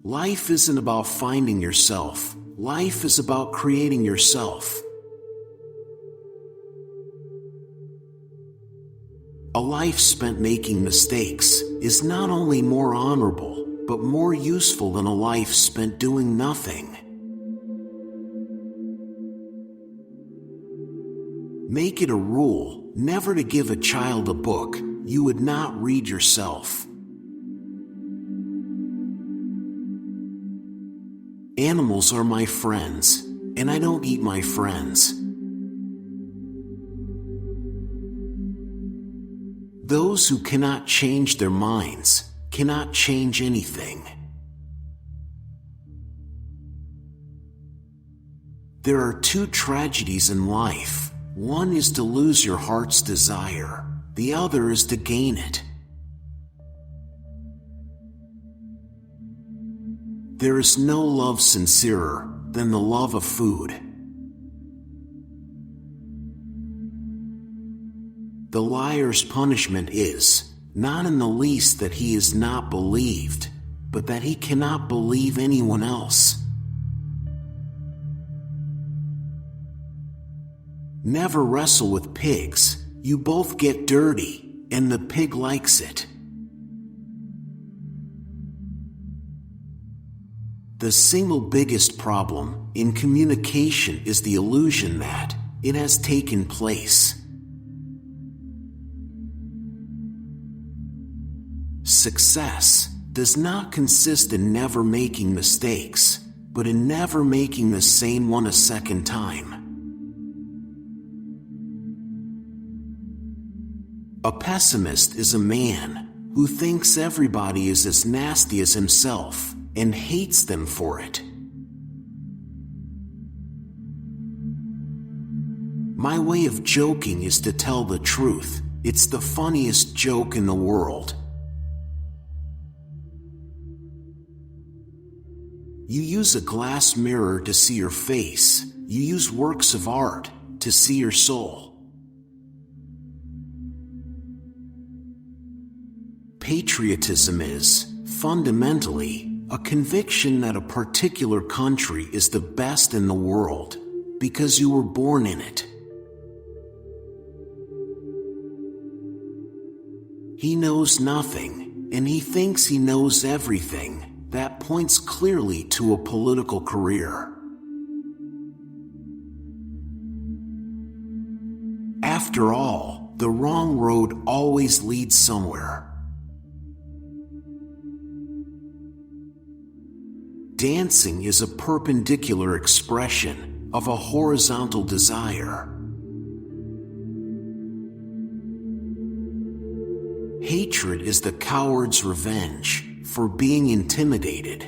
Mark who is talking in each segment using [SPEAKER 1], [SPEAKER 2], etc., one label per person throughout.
[SPEAKER 1] Life isn't about finding yourself. Life is about creating yourself. A life spent making mistakes is not only more honorable, but more useful than a life spent doing nothing. Make it a rule never to give a child a book you would not read yourself. Animals are my friends, and I don't eat my friends. Those who cannot change their minds cannot change anything. There are two tragedies in life. One is to lose your heart's desire. The other is to gain it. There is no love sincerer than the love of food. The liar's punishment is, not in the least that he is not believed, but that he cannot believe anyone else. Never wrestle with pigs. You both get dirty, and the pig likes it. The single biggest problem in communication is the illusion that it has taken place. Success does not consist in never making mistakes, but in never making the same one a second time. A pessimist is a man who thinks everybody is as nasty as himself and hates them for it. My way of joking is to tell the truth. It's the funniest joke in the world. You use a glass mirror to see your face. You use works of art to see your soul. Patriotism is, fundamentally, a conviction that a particular country is the best in the world because you were born in it. He knows nothing, and he thinks he knows everything. That points clearly to a political career. After all, the wrong road always leads somewhere. Dancing is a perpendicular expression of a horizontal desire. Hatred is the coward's revenge for being intimidated.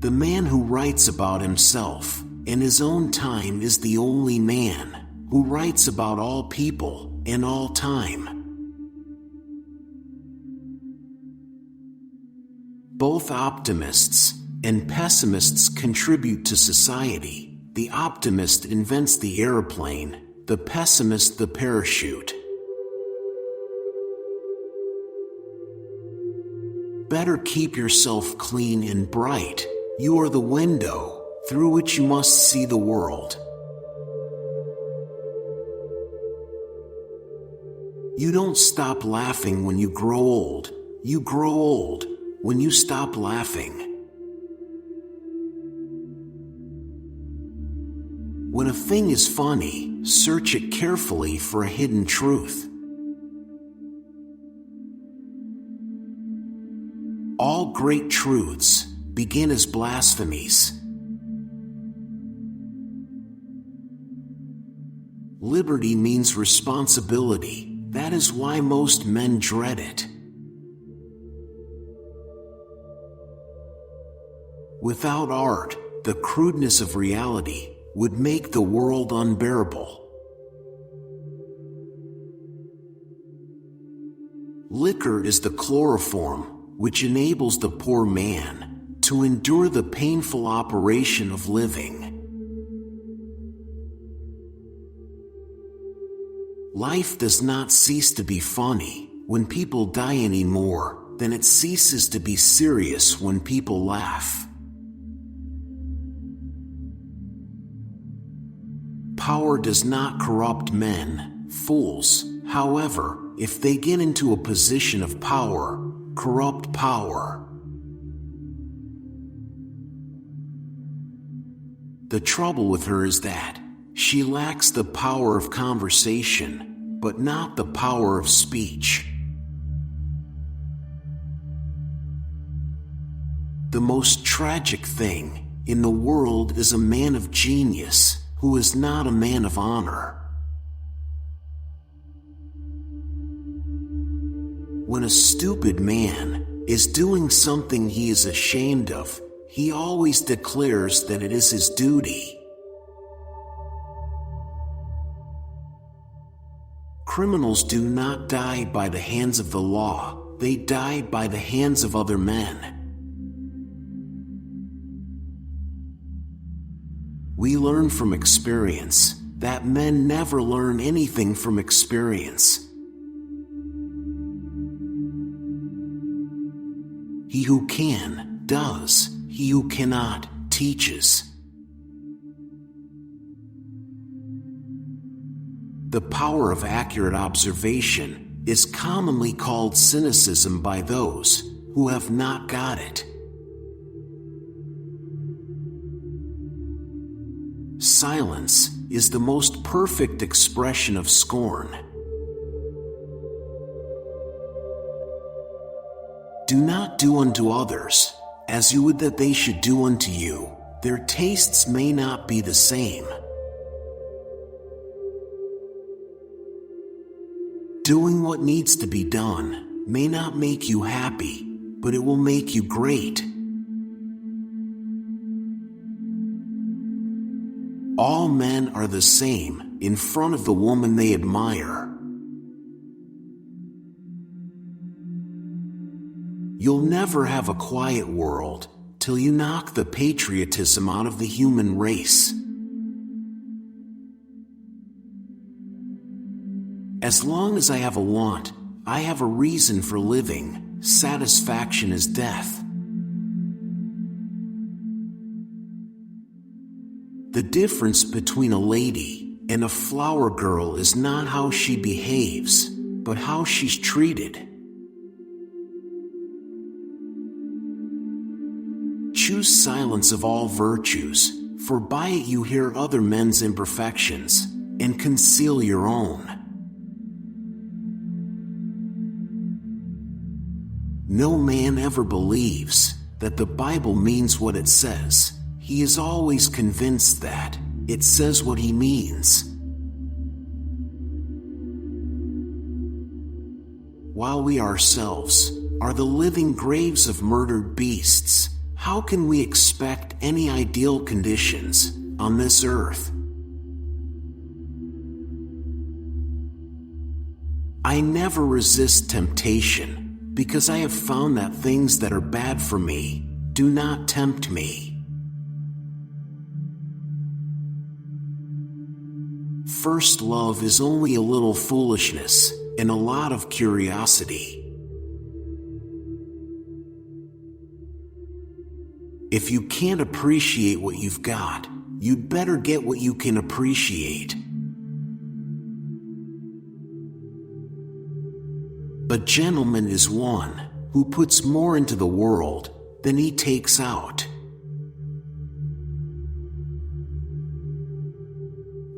[SPEAKER 1] The man who writes about himself in his own time is the only man who writes about all people in all time. Both optimists and pessimists contribute to society. The optimist invents the airplane, the pessimist the parachute. Better keep yourself clean and bright. You are the window through which you must see the world. You don't stop laughing when you grow old. You grow old when you stop laughing. When a thing is funny, search it carefully for a hidden truth. All great truths begin as blasphemies. Liberty means responsibility. That is why most men dread it. Without art, the crudeness of reality would make the world unbearable. Liquor is the chloroform which enables the poor man to endure the painful operation of living. Life does not cease to be funny when people die anymore, then it ceases to be serious when people laugh. Power does not corrupt men, fools. However, if they get into a position of power, corrupt power. The trouble with her is that she lacks the power of conversation, but not the power of speech. The most tragic thing in the world is a man of genius who is not a man of honor. When a stupid man is doing something he is ashamed of, he always declares that it is his duty. Criminals do not die by the hands of the law, they die by the hands of other men. We learn from experience that men never learn anything from experience. He who can, does. He who cannot, teaches. The power of accurate observation is commonly called cynicism by those who have not got it. Silence is the most perfect expression of scorn. Do not do unto others as you would that they should do unto you. Their tastes may not be the same. Doing what needs to be done may not make you happy, but it will make you great. All men are the same in front of the woman they admire. You'll never have a quiet world till you knock the patriotism out of the human race. As long as I have a want, I have a reason for living. Satisfaction is death. The difference between a lady and a flower girl is not how she behaves, but how she's treated. Choose silence of all virtues, for by it you hear other men's imperfections, and conceal your own. No man ever believes that the Bible means what it says. He is always convinced that it says what he means. While we ourselves are the living graves of murdered beasts, how can we expect any ideal conditions on this earth? I never resist temptation, because I have found that things that are bad for me do not tempt me. First love is only a little foolishness and a lot of curiosity. If you can't appreciate what you've got, you'd better get what you can appreciate. A gentleman is one who puts more into the world than he takes out.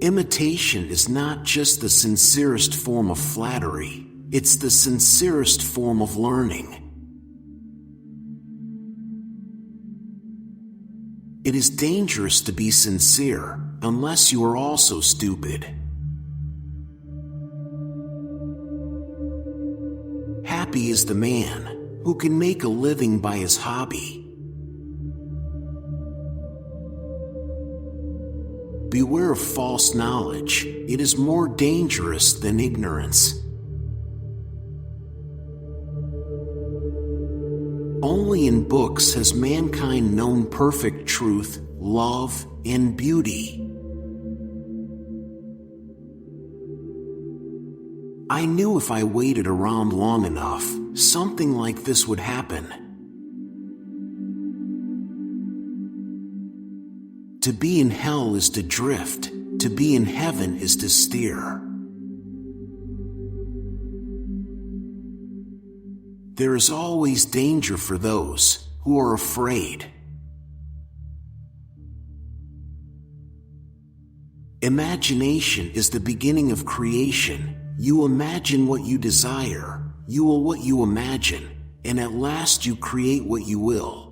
[SPEAKER 1] Imitation is not just the sincerest form of flattery, it's the sincerest form of learning. It is dangerous to be sincere unless you are also stupid. Happy is the man who can make a living by his hobby. Beware of false knowledge. It is more dangerous than ignorance. Only in books has mankind known perfect truth, love, and beauty. I knew if I waited around long enough, something like this would happen. To be in hell is to drift, to be in heaven is to steer. There is always danger for those who are afraid. Imagination is the beginning of creation. You imagine what you desire, you will what you imagine, and at last you create what you will.